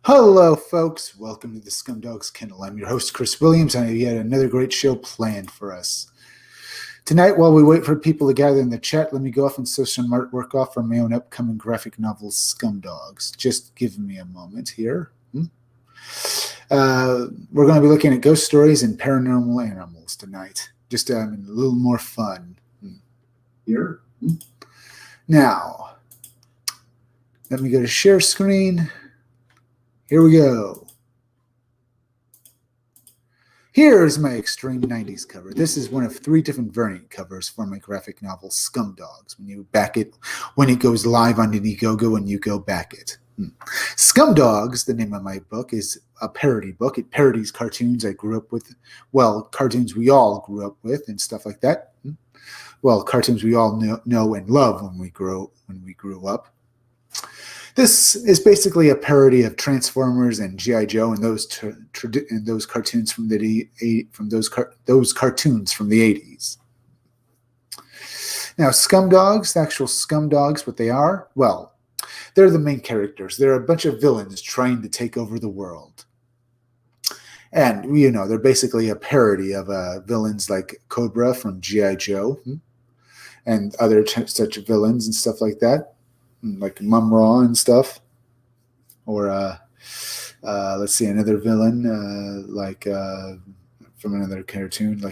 Hello, folks. Welcome to the Scumdogs Kennel. I'm your host, Chris Williams, and I have yet another great show planned for us. Tonight, while we wait for people to gather in the chat, let me go off and sew some artwork off for my own upcoming graphic novel, Scumdogs. Just give me a moment here. We're going to be looking at ghost stories and paranormal animals tonight. Just a little more fun. Here. Now, let me go to share screen. Here we go. Here is my extreme 90s cover. This is one of 3 different variant covers for my graphic novel Scumdogs. When you back it, when it goes live on Indiegogo and you go back it. Scumdogs, the name of my book, is a parody book. It parodies cartoons I grew up with. Well, cartoons we all grew up with and stuff like that. Well, cartoons we all know and love when we grew up. This is basically a parody of Transformers and G.I. Joe and those cartoons from those cartoons from the 80s. Now, Scumdogs, the actual Scumdogs, what they are, well, they're the main characters. They're a bunch of villains trying to take over the world. And, they're basically a parody of villains like Cobra from G.I. Joe and other such villains and stuff like that. Like Mum Ra and stuff, or let's see, another villain from another cartoon.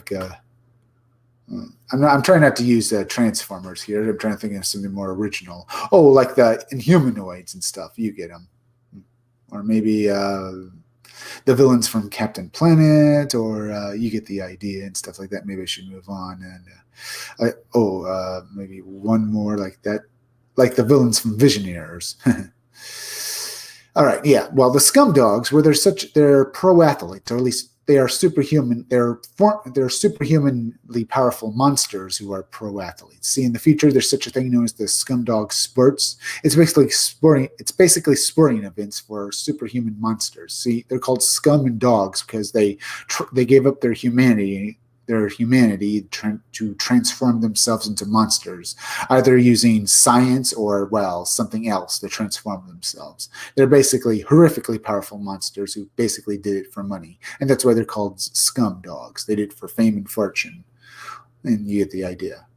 I'm trying not to use Transformers here. I'm trying to think of something more original. Oh, like the Inhumanoids and stuff. You get them, or maybe the villains from Captain Planet, or you get the idea and stuff like that. Maybe I should move on and maybe one more like that. Like the villains from Visionaries. All right, yeah. Well, the Scumdogs, they're pro athletes, or at least they are superhuman. They're superhumanly powerful monsters who are pro athletes. See, in the future, there's such a thing known as the Scumdog Sports. It's basically sporting events for superhuman monsters. See, they're called scum and dogs because they gave up their humanity to transform themselves into monsters, either using science or, something else to transform themselves. They're basically horrifically powerful monsters who basically did it for money. And that's why they're called scum dogs. They did it for fame and fortune. And you get the idea.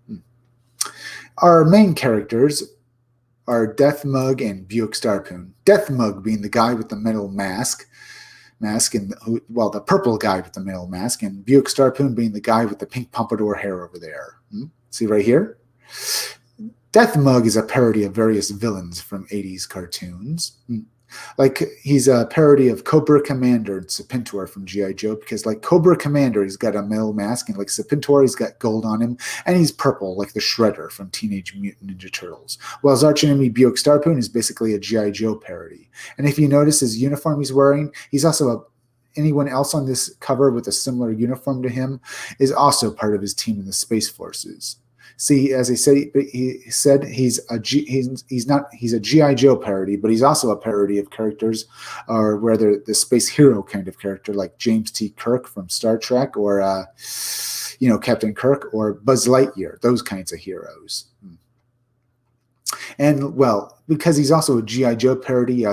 Our main characters are Death Mug and Buick Starpoon. Death Mug being the guy with the metal mask, and the purple guy with the metal mask, and Buick Starpoon being the guy with the pink pompadour hair over there. See right here? Death Mug is a parody of various villains from 80s cartoons. Like, he's a parody of Cobra Commander and Serpentor from G.I. Joe, because like Cobra Commander, he's got a metal mask, and like Serpentor, he's got gold on him, and he's purple like the Shredder from Teenage Mutant Ninja Turtles. While his archenemy Buick Starpoon is basically a G.I. Joe parody. And if you notice his uniform he's wearing, he's also anyone else on this cover with a similar uniform to him is also part of his team in the Space Forces. See, as he's a G.I. Joe parody, but he's also a parody of characters, or rather the space hero kind of character, like James T. Kirk from Star Trek, or Captain Kirk, or Buzz Lightyear, those kinds of heroes. And because he's also a G.I. Joe parody, he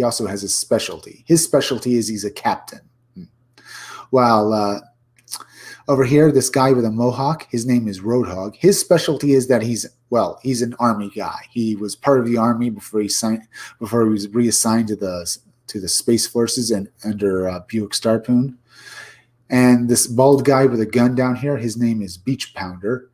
also has a specialty. His specialty is he's a captain. While over here, this guy with a mohawk, his name is Roadhog. His specialty is that he's an army guy. He was part of the army before he was reassigned to the Space Forces and under Buick Starpoon. And this bald guy with a gun down here, his name is Beach Pounder.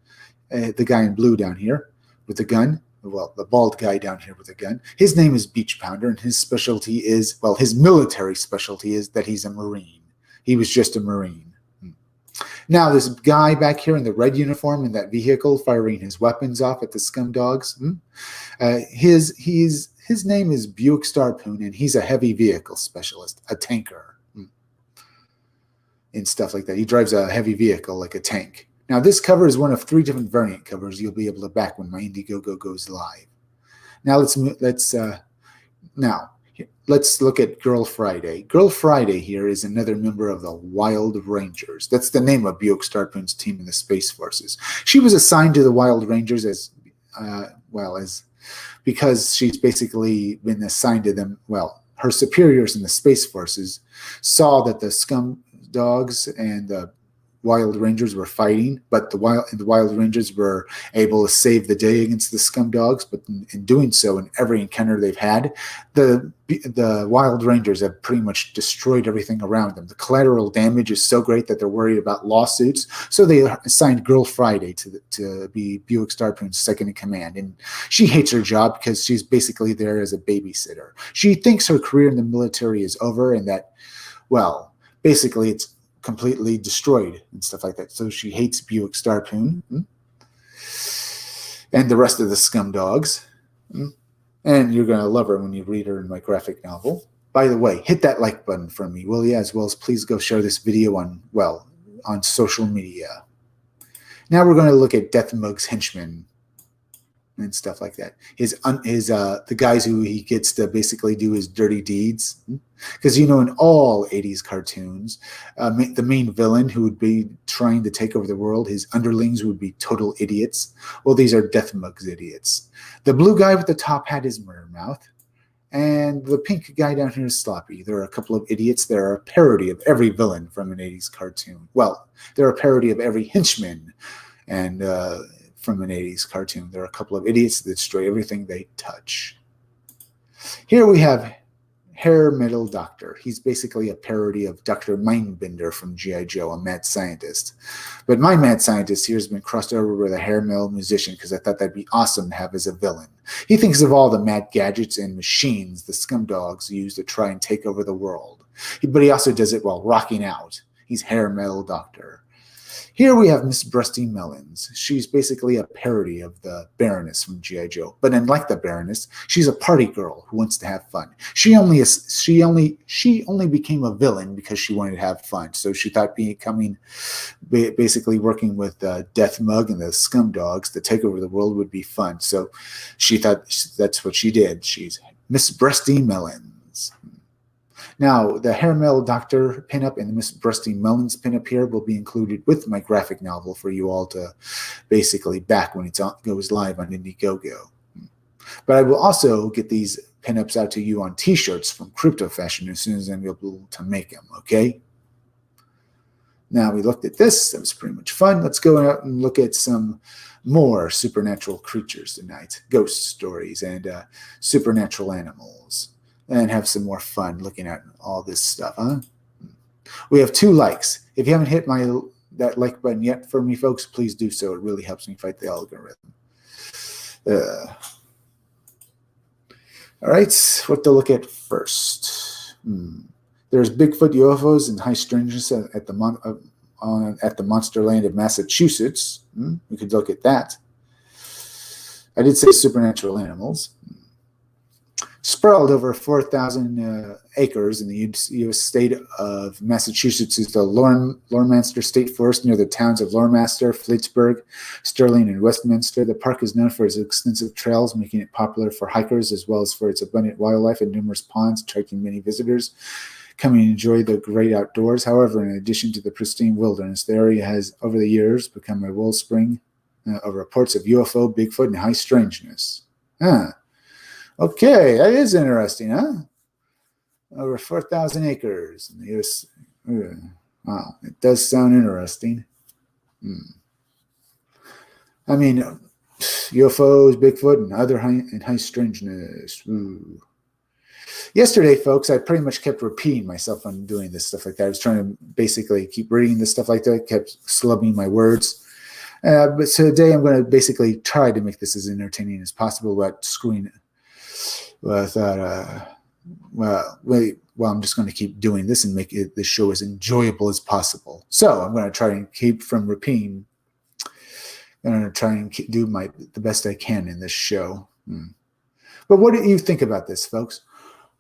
The guy in blue down here with the gun, the bald guy down here with a gun, his name is Beach Pounder, and his specialty is, his military specialty is that he's a Marine. He was just a Marine. Now, this guy back here in the red uniform in that vehicle firing his weapons off at the Scumdogs, his name is Buick Starpoon, and he's a heavy vehicle specialist, a tanker, and stuff like that. He drives a heavy vehicle like a tank. Now, this cover is one of 3 different variant covers you'll be able to back when my Indiegogo goes live. Now, let's look at Girl Friday. Girl Friday here is another member of the Wild Rangers. That's the name of Buick Starpoon's team in the Space Forces. She was assigned to the Wild Rangers because she's basically been assigned to them. her superiors in the Space Forces saw that the scum dogs and the Wild Rangers were fighting, but the Wild Rangers were able to save the day against the scum dogs. But in doing so, in every encounter they've had, the Wild Rangers have pretty much destroyed everything around them. The collateral damage is so great that they're worried about lawsuits. So they assigned Girl Friday to be Buick Starpoon's second in command, and she hates her job because she's basically there as a babysitter. She thinks her career in the military is over, and that, well, basically it's completely destroyed and stuff like that. So she hates Buick Starpoon and the rest of the scum dogs. And you're going to love her when you read her in my graphic novel. By the way, hit that like button for me, will you? As well as please go share this video on social media. Now we're going to look at Death Mug's henchmen and stuff like that. The guys who he gets to basically do his dirty deeds. Because, in all 80s cartoons, the main villain who would be trying to take over the world, his underlings would be total idiots. Well, these are Death Mug's idiots. The blue guy with the top hat is Murder Mouth. And the pink guy down here is Sloppy. There are a couple of idiots. They're a parody of every villain from an 80s cartoon. Well, they're a parody of every henchman. And from an 80s cartoon, there are a couple of idiots that destroy everything they touch. Here we have Hair Metal Doctor. He's basically a parody of Dr. Mindbender from G.I. Joe, a mad scientist. But my mad scientist here has been crossed over with a hair metal musician because I thought that'd be awesome to have as a villain. He thinks of all the mad gadgets and machines the scum dogs use to try and take over the world. But he also does it while rocking out. He's Hair Metal Doctor. Here we have Miss Breasty Melons. She's basically a parody of the Baroness from G.I. Joe. But unlike the Baroness, she's a party girl who wants to have fun. She only became a villain because she wanted to have fun. So she thought basically working with Death Mug and the Scum Dogs to take over the world would be fun. So she thought that's what she did. She's Miss Breasty Melons. Now, the Hair Metal Doctor pinup and the Miss Breasty Melons pinup here will be included with my graphic novel for you all to basically back when it goes live on Indiegogo. But I will also get these pinups out to you on t-shirts from Crypto Fashion as soon as I'm able to make them, okay? Now, we looked at this. That was pretty much fun. Let's go out and look at some more supernatural creatures tonight, ghost stories and supernatural animals. And have some more fun looking at all this stuff, huh? We have 2 likes. If you haven't hit that like button yet for me, folks, please do so. It really helps me fight the algorithm. All right, what to look at first? There's Bigfoot, UFOs, and high strangeness at the Monster Land of Massachusetts. We could look at that. I did say supernatural animals. Sprawled over 4,000 acres in the U.S. state of Massachusetts is the Loremaster State Forest near the towns of Loremaster, Fleetsburg, Sterling, and Westminster. The park is known for its extensive trails, making it popular for hikers, as well as for its abundant wildlife and numerous ponds, attracting many visitors coming to enjoy the great outdoors. However, in addition to the pristine wilderness, the area has, over the years, become a wellspring of reports of UFO, Bigfoot, and high strangeness. Okay, that is interesting, huh? Over 4,000 acres in the U.S. Wow, it does sound interesting. I mean, UFOs, Bigfoot, and other high strangeness. Ooh. Yesterday, folks, I pretty much kept repeating myself on doing this stuff like that. I was trying to basically keep reading this stuff like that, kept slubbing my words. But today I'm going to basically try to make this as entertaining as possible without screwing it. Well, I thought, I'm just going to keep doing this and make this show as enjoyable as possible. So I'm going to try and keep from repeating. I'm going to try and do the best I can in this show. But what do you think about this, folks?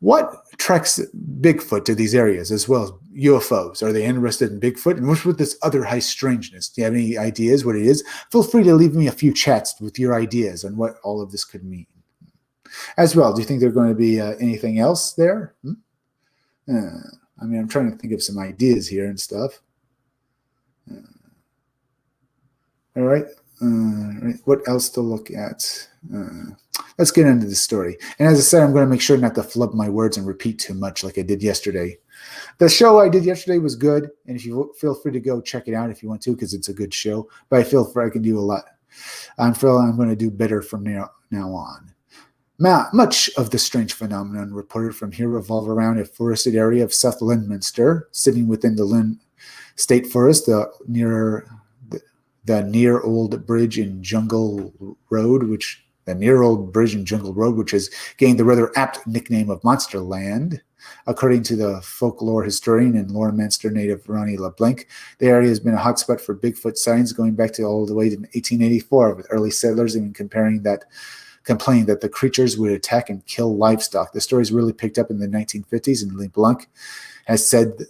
What attracts Bigfoot to these areas as well as UFOs? Are they interested in Bigfoot? And what's with this other high strangeness? Do you have any ideas what it is? Feel free to leave me a few chats with your ideas on what all of this could mean. As well, do you think there's going to be anything else there? I mean, I'm trying to think of some ideas here and stuff. All right. What else to look at? let's get into the story. And as I said, I'm going to make sure not to flub my words and repeat too much like I did yesterday. The show I did yesterday was good, and if you feel free to go check it out if you want to, because it's a good show. But I feel I can do a lot. I feel I'm going to do better from now on. Much of the strange phenomenon reported from here revolve around a forested area of South Lynminster, sitting within the Lynn State Forest, the near Old Bridge and Jungle Road, which has gained the rather apt nickname of Monsterland. According to the folklore historian and Loreminster native Ronnie LeBlanc, the area has been a hotspot for Bigfoot sightings going back to all the way to 1884, with early settlers even complaining that the creatures would attack and kill livestock. The stories really picked up in the 1950s, and LeBlanc has said,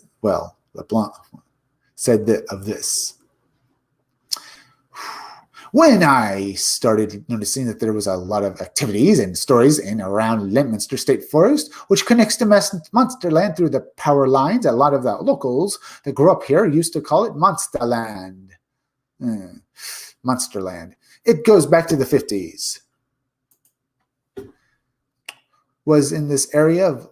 of this. When I started noticing that there was a lot of activities and stories in around Lynminster State Forest, which connects to Monsterland through the power lines, a lot of the locals that grew up here used to call it Monsterland. Monsterland. It goes back to the 50s. Was in this area of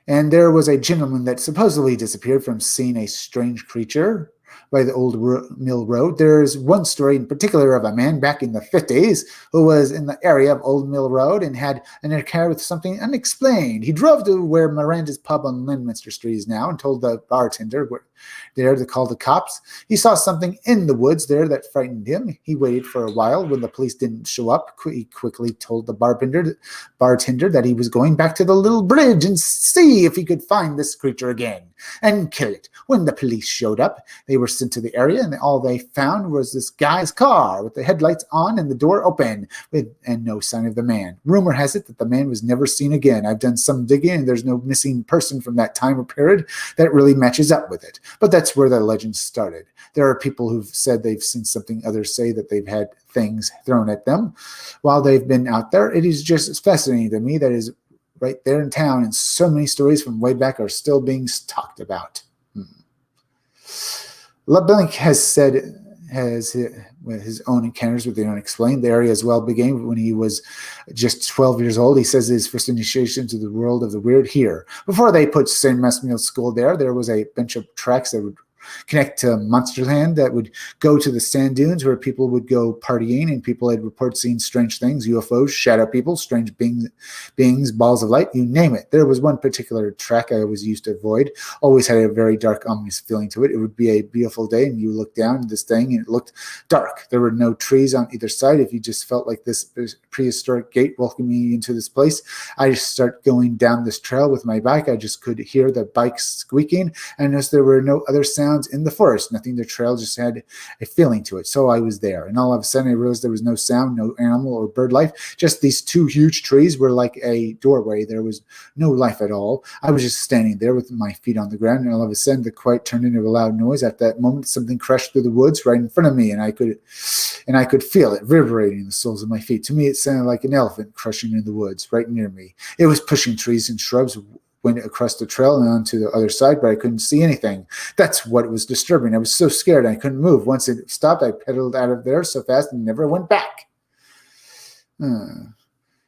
and there was a gentleman that supposedly disappeared from seeing a strange creature by the old mill road. There's one story in particular of a man back in the 50s who was in the area of Old Mill Road and had an encounter with something unexplained. He drove to where Miranda's pub on Lynminster Street is now and told the bartender there to call the cops. He saw something in the woods there that frightened him. He waited for a while. When the police didn't show up, he quickly told the bartender that he was going back to the little bridge and see if he could find this creature again and kill it. When the police showed up, they were sent to the area, and all they found was this guy's car with the headlights on and the door open, and no sign of the man. Rumor has it that the man was never seen again. I've done some digging, and there's no missing person from that time or period that really matches up with it. But that's where the legend started. There are people who've said they've seen something, others say that they've had things thrown at them while they've been out there. It is just fascinating to me that is right there in town, and so many stories from way back are still being talked about. LeBlanc has said his own encounters with the unexplained. The area as well began when he was just 12 years old. He says his first initiation to the world of the weird here. Before they put St. Masmil School there was a bunch of tracks that would connect to Monsterland that would go to the sand dunes where people would go partying, and people had reported seeing strange things, UFOs, shadow people, strange beings, balls of light, you name it. There was one particular track I always used to avoid, always had a very dark, ominous feeling to it. It would be a beautiful day, and you look down at this thing, and it looked dark. There were no trees on either side. If you just felt like this prehistoric gate welcoming you into this place, I just start going down this trail with my bike. I just could hear the bike squeaking, and I noticed there were no other sounds in the forest. Nothing. The trail just had a feeling to it. So I was there, and all of a sudden I realized there was no sound, no animal or bird life. Just these two huge trees were like a doorway. There was no life at all. I was just standing there with my feet on the ground, and all of a sudden the quiet turned into a loud noise. At that moment, something crashed through the woods right in front of me, and I could feel it reverberating in the soles of my feet. To me, it sounded like an elephant crushing in the woods right near me. It was pushing trees and shrubs, went across the trail and onto the other side, but I couldn't see anything. That's what was disturbing. I was so scared I couldn't move. Once it stopped, I pedaled out of there so fast and never went back.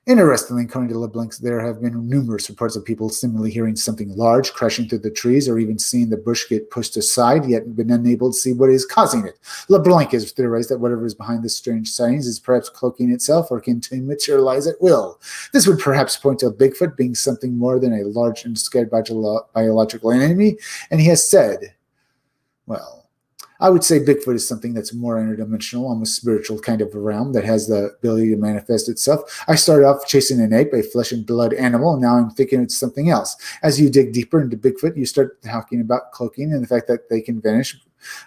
Interestingly, according to LeBlanc, there have been numerous reports of people similarly hearing something large crashing through the trees, or even seeing the bush get pushed aside, yet been unable to see what is causing it. LeBlanc has theorized that whatever is behind this strange sightings is perhaps cloaking itself or can materialize at will. This would perhaps point to Bigfoot being something more than a large and scared biological enemy, and he has said, well, I would say Bigfoot is something that's more interdimensional, almost spiritual kind of a realm that has the ability to manifest itself. I started off chasing an ape, a flesh and blood animal, and now I'm thinking it's something else. As you dig deeper into Bigfoot, you start talking about cloaking and the fact that they can vanish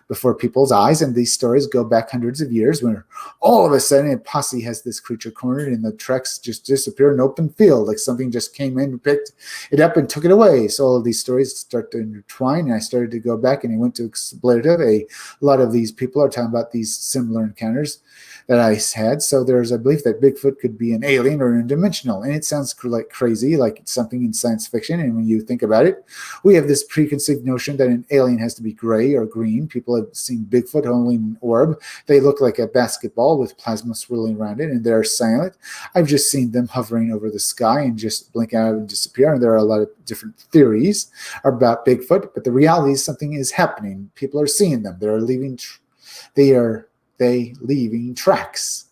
before people's eyes, and these stories go back hundreds of years when all of a sudden a posse has this creature cornered and the tracks just disappear in open field, like something just came in, picked it up and took it away. So all of these stories start to intertwine, and I started to go back and I went to explorative. A lot of these people are talking about these similar encounters. that I had. So there's a belief that Bigfoot could be an alien or interdimensional. And it sounds like crazy, like it's something in science fiction. And when you think about it, we have this preconceived notion that an alien has to be gray or green. People have seen Bigfoot only in orb. They look like a basketball with plasma swirling around it, and they're silent. I've just seen them hovering over the sky and just blink out and disappear. And there are a lot of different theories about Bigfoot, but the reality is something is happening. People are seeing them. They're leaving. They leaving tracks.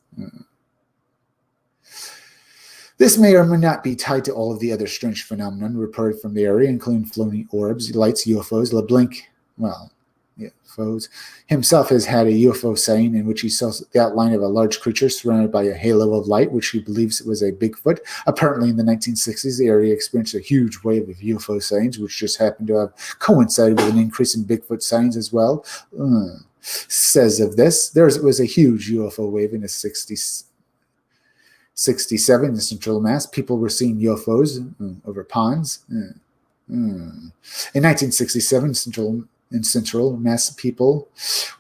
This may or may not be tied to all of the other strange phenomena reported from the area, including floating orbs, lights, UFOs. LeBlanc, UFOs himself has had a UFO sighting in which he saw the outline of a large creature surrounded by a halo of light, which he believes was a Bigfoot. Apparently, in the 1960s, the area experienced a huge wave of UFO sightings, which just happened to have coincided with an increase in Bigfoot sightings as well. Says of this, there was a huge UFO wave in the 60s. 67 in Central Mass, people were seeing UFOs over ponds. In 1967, in Central Mass, people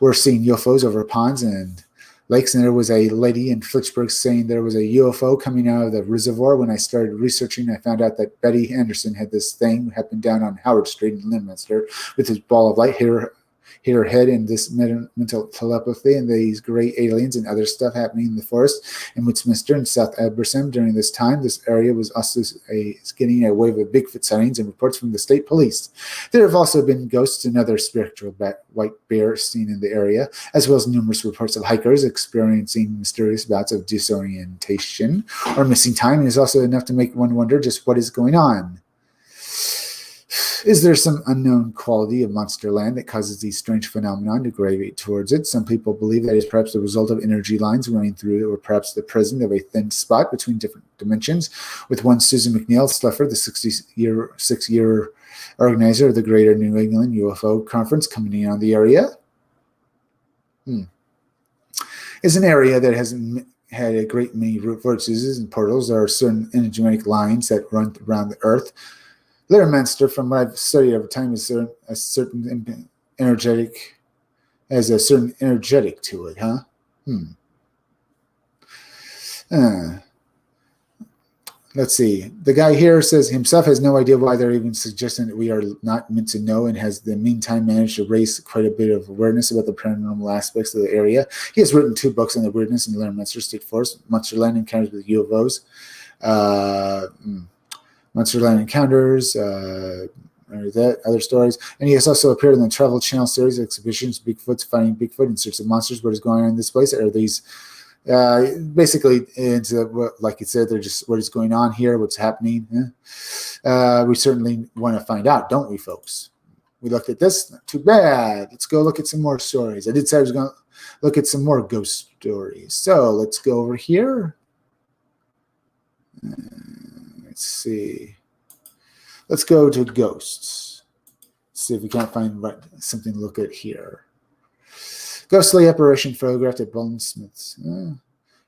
were seeing UFOs over ponds and lakes, and there was a lady in Fitchburg saying there was a UFO coming out of the reservoir. When I started researching, I found out that Betty Anderson had this thing happen down on Howard Street in Linminster with his ball of light, hit her head, and this mental telepathy and these gray aliens and other stuff happening in the forest in Westminster and South Abersham during this time. This area was also getting a wave of Bigfoot sightings and reports from the state police. There have also been ghosts and other spiritual white bears seen in the area, as well as numerous reports of hikers experiencing mysterious bouts of disorientation or missing time, and is also enough to make one wonder just what is going on. Is there some unknown quality of monster land that causes these strange phenomena to gravitate towards it? Some people believe that is perhaps the result of energy lines running through it, or perhaps the presence of a thin spot between different dimensions. With one Susan McNeil Sleffer, the 6-year organizer of the Greater New England UFO Conference, coming in on the area. Is an area that has had a great many vortices and portals. There are certain energetic lines that run around the Earth. Learmonster, from what I've studied over time, is a certain energetic to it, huh? Let's see. The guy here says himself has no idea why they're even suggesting that we are not meant to know, and has in the meantime managed to raise quite a bit of awareness about the paranormal aspects of the area. He has written 2 books on the weirdness in Learmonster State Forest, Monsterland Encounters with UFOs. Monsterland Encounters, other stories. And he has also appeared in the Travel Channel series exhibitions, Bigfoot's Finding Bigfoot in Search of Monsters. What is going on in this place? Are these basically, like you said, they're just what is going on here, what's happening. We certainly want to find out, don't we, folks? We looked at this. Not too bad. Let's go look at some more stories. I did say I was going to look at some more ghost stories. So let's go over here. Let's see. Let's go to ghosts. See if we can't find something to look at here. Ghostly apparition photographed at Bolton Smith's.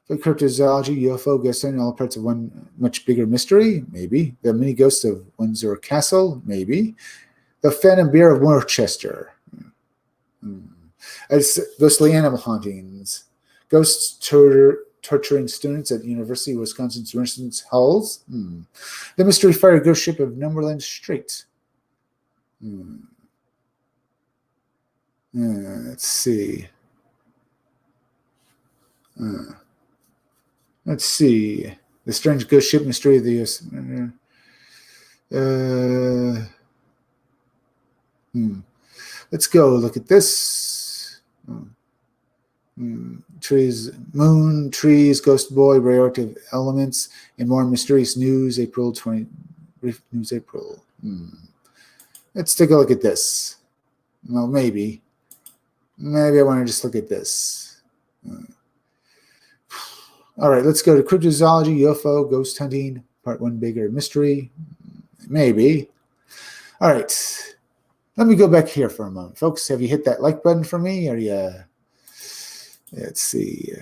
For cryptozoology, UFO ghost hunting, all parts of one much bigger mystery? Maybe. The mini ghosts of Windsor Castle? Maybe. The Phantom Bear of Worcester. Ghostly animal hauntings. Ghosts torturing students at University of Wisconsin's residence halls. The mystery fire ghost ship of Numberland Strait. Let's see. Let's see. The strange ghost ship mystery of the U.S. Let's go look at this. Trees, moon, trees, ghost boy, radioactive elements, and more mysterious news. April 20. News April. Let's take a look at this. Well, maybe I want to just look at this. All right, let's go to cryptozoology, UFO, ghost hunting, part 1, bigger mystery. Maybe. All right. Let me go back here for a moment. Folks, have you hit that like button for me? Are you... Let's see.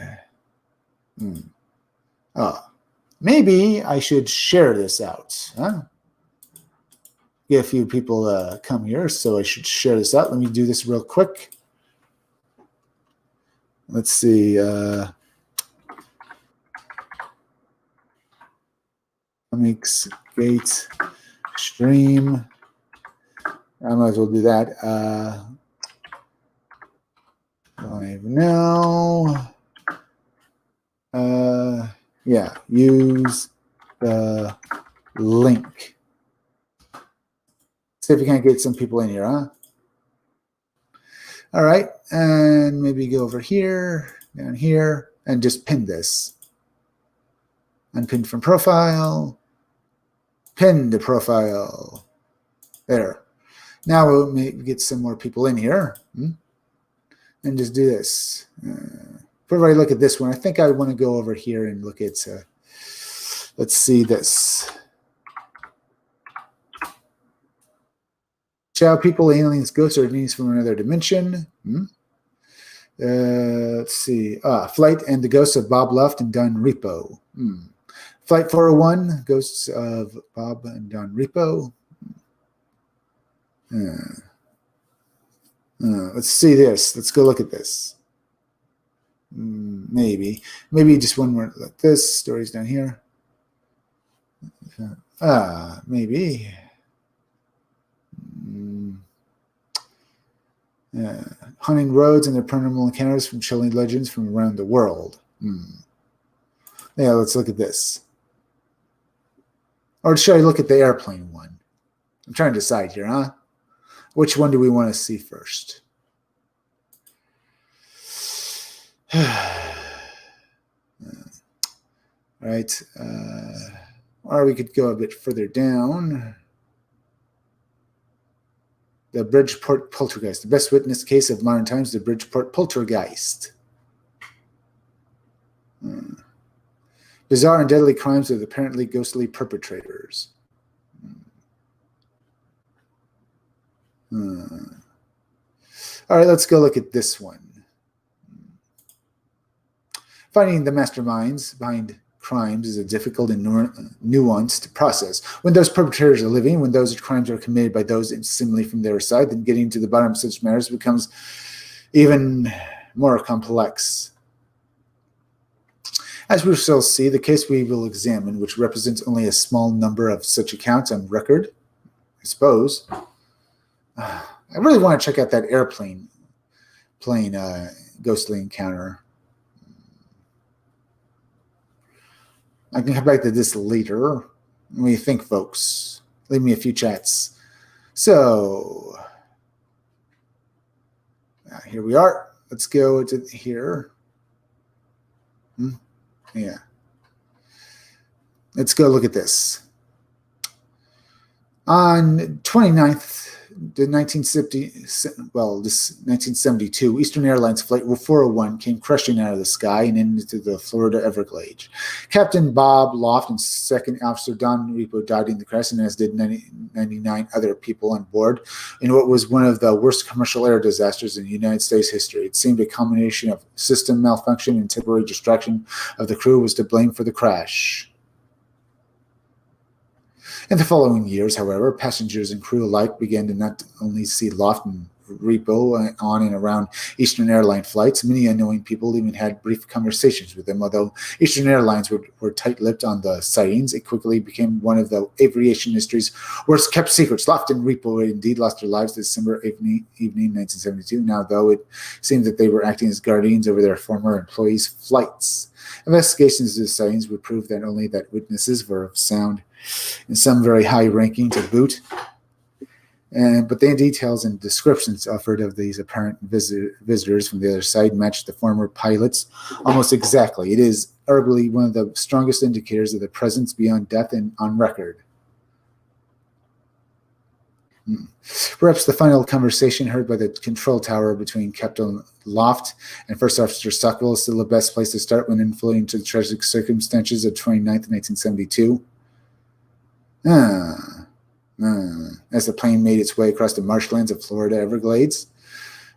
Maybe I should share this out. Get a few people come here, so I should share this out. Let me do this real quick. Let's see. Comics Gate stream. I might as well do that. Live now. Yeah, use the link. See if we can't get some people in here, huh? All right, and maybe go over here, down here, and just pin this. Unpinned from profile. Pin to profile. There. Now we'll get some more people in here. And just do this. Before I look at this one, I think I want to go over here and look at, let's see this. Chow people, aliens, ghosts, or beings from another dimension. Let's see. Flight and the Ghosts of Bob Luft and Don Repo. Flight 401, Ghosts of Bob and Don Repo. Let's see this. Let's go look at this. Maybe just one more like this. Stories down here. Maybe. Hunting roads and their paranormal encounters from chilling legends from around the world. Yeah, let's look at this. Or should I look at the airplane one? I'm trying to decide here, huh? Which one do we want to see first? Right. Or we could go a bit further down. The Bridgeport Poltergeist. The best witness case of modern times, the Bridgeport Poltergeist. Bizarre and deadly crimes of apparently ghostly perpetrators. All right, let's go look at this one. Finding the masterminds behind crimes is a difficult and nuanced process. When those perpetrators are living, when those crimes are committed by those seemingly from their side, then getting to the bottom of such matters becomes even more complex. As we shall see, the case we will examine, which represents only a small number of such accounts on record, I suppose. I really want to check out that airplane ghostly encounter. I can come back to this later. What do you think, folks? Leave me a few chats. So, here we are. Let's go to here. Yeah. Let's go look at this. On 29th, the 1972, Eastern Airlines Flight 401 came crashing out of the sky and into the Florida Everglades. Captain Bob Loft and Second Officer Don Repo died in the crash, and as did 99 other people on board in what was one of the worst commercial air disasters in United States history. It seemed a combination of system malfunction and temporary distraction of the crew was to blame for the crash. In the following years, however, passengers and crew alike began to not only see Loft and Repo on and around Eastern Airline flights. Many unknowing people even had brief conversations with them. Although Eastern Airlines were tight-lipped on the sightings, it quickly became one of the aviation industry's worst-kept secrets. Loft and Repo indeed lost their lives December evening 1972. Now, though, it seemed that they were acting as guardians over their former employees' flights. Investigations into the sightings would prove that only that witnesses were of sound and some very high ranking to boot. But the details and descriptions offered of these apparent visitors from the other side matched the former pilots almost exactly. It is arguably one of the strongest indicators of the presence beyond death on record. Perhaps the final conversation heard by the control tower between Captain Loft and First Officer Stockwell is still the best place to start when influencing into the tragic circumstances of 29th, 1972. As the plane made its way across the marshlands of Florida Everglades.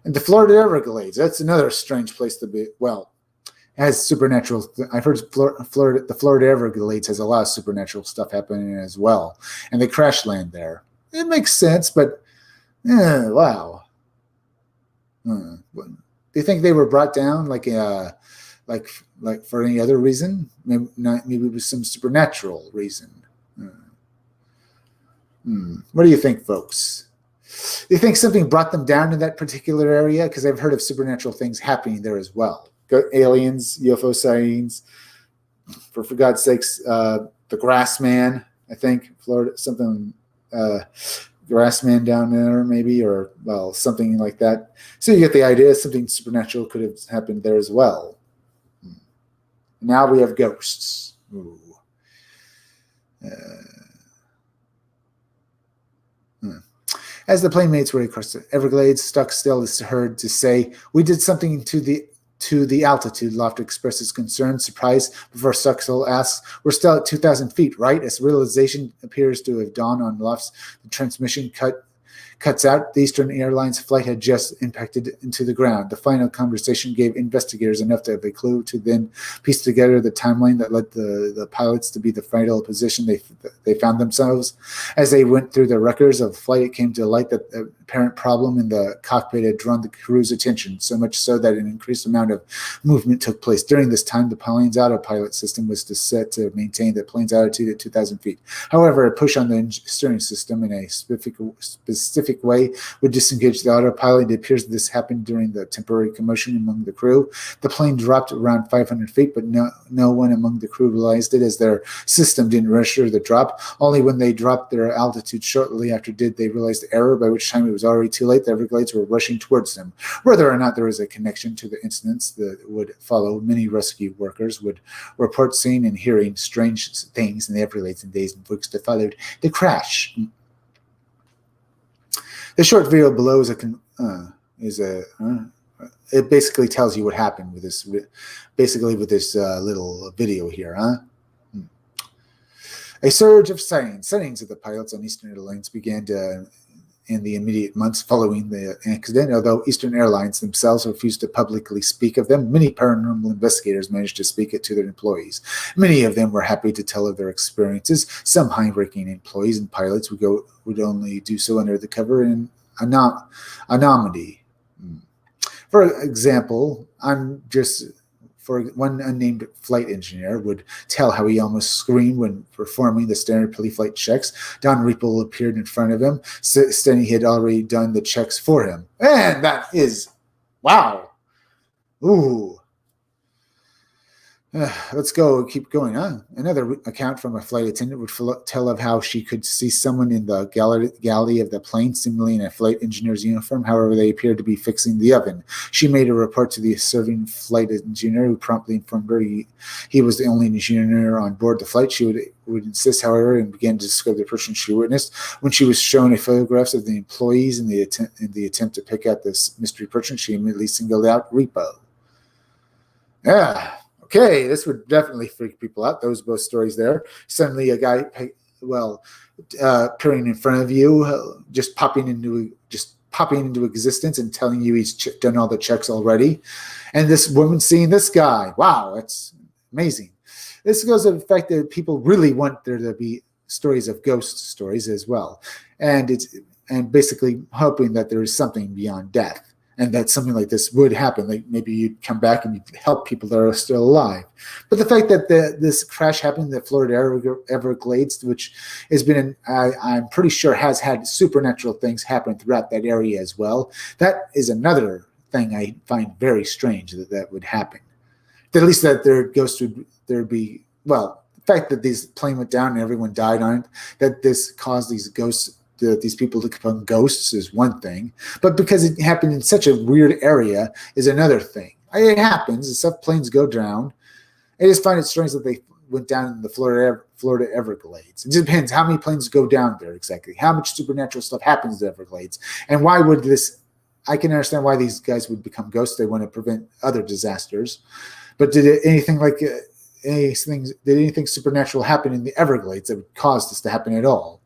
And the Florida Everglades, that's another strange place to be. Well, it has supernatural. I've heard the Florida Everglades has a lot of supernatural stuff happening as well. And they crash land there. It makes sense, but wow. Do you think they were brought down like for any other reason? Maybe it was some supernatural reason. What do you think, folks? Do you think something brought them down in that particular area? Because I've heard of supernatural things happening there as well. Aliens, UFO sightings. For God's sakes, the Grass Man, I think, Florida, something, Grass Man down there, maybe, or, well, something like that. So you get the idea. Something supernatural could have happened there as well. Now we have ghosts. Ooh. As the plane were across the Everglades, Stuck Still is heard to say, "We did something to the altitude." Loft expresses concern, surprise, before Stuck Still asks, "We're still at 2,000 feet, right?" As realization appears to have dawned on Loft's, the transmission cuts out. The Eastern Airlines flight had just impacted into the ground. The final conversation gave investigators enough to have a clue to then piece together the timeline that led the pilots to be the final position they found themselves. As they went through the records of the flight, it came to light that the apparent problem in the cockpit had drawn the crew's attention, so much so that an increased amount of movement took place. During this time, the plane's autopilot system was set to maintain the plane's altitude at 2,000 feet. However, a push on the steering system in a specific way would disengage the autopilot. It appears this happened during the temporary commotion among the crew. The plane dropped around 500 feet, but no one among the crew realized it, as their system didn't register the drop. Only when they dropped their altitude shortly after did they realize the error, by which time it was already too late. The Everglades were rushing towards them. Whether or not there was a connection to the incidents that would follow, many rescue workers would report seeing and hearing strange things in the Everglades in days and weeks that followed the crash. The short video below it basically tells you what happened with this. Basically, with this little video here, A surge of sightings of the pilots on Eastern Airlines began in the immediate months following the accident. Although Eastern Airlines themselves refused to publicly speak of them, many paranormal investigators managed to speak it to their employees. Many of them were happy to tell of their experiences. Some high-ranking employees and pilots would only do so under the cover in anonymity. For example, one unnamed flight engineer would tell how he almost screamed when performing the standard pre-flight checks. Don Ripple appeared in front of him, saying he had already done the checks for him. And that is, wow. Ooh. Let's go. Keep going. Another account from a flight attendant would tell of how she could see someone in the galley of the plane, seemingly in a flight engineer's uniform. However, they appeared to be fixing the oven. She made a report to the serving flight engineer, who promptly informed her he was the only engineer on board the flight. She would insist, however, and began to describe the person she witnessed. When she was shown photographs of the employees in the attempt to pick out this mystery person, she immediately singled out Repo. Yeah. Okay, this would definitely freak people out. Those both stories there. Suddenly, a guy, appearing in front of you, just popping into existence and telling you he's done all the checks already, and this woman seeing this guy. Wow, that's amazing. This goes to the fact that people really want there to be stories of ghost stories as well, and basically hoping that there is something beyond death. And that something like this would happen. Like maybe you'd come back and you'd help people that are still alive. But the fact that this crash happened in the Florida Everglades, which has been, I'm pretty sure, has had supernatural things happen throughout that area as well. That is another thing I find very strange that would happen. That at least that there'd be, well, the fact that this plane went down and everyone died on it, that this caused these people to become ghosts is one thing, but because it happened in such a weird area is another thing. It happens. Stuff planes go down. I just find it strange that they went down in the Florida Everglades. It just depends how many planes go down there exactly, how much supernatural stuff happens in the Everglades, and why would this? I can understand why these guys would become ghosts. They want to prevent other disasters, but did anything supernatural happen in the Everglades that would cause this to happen at all?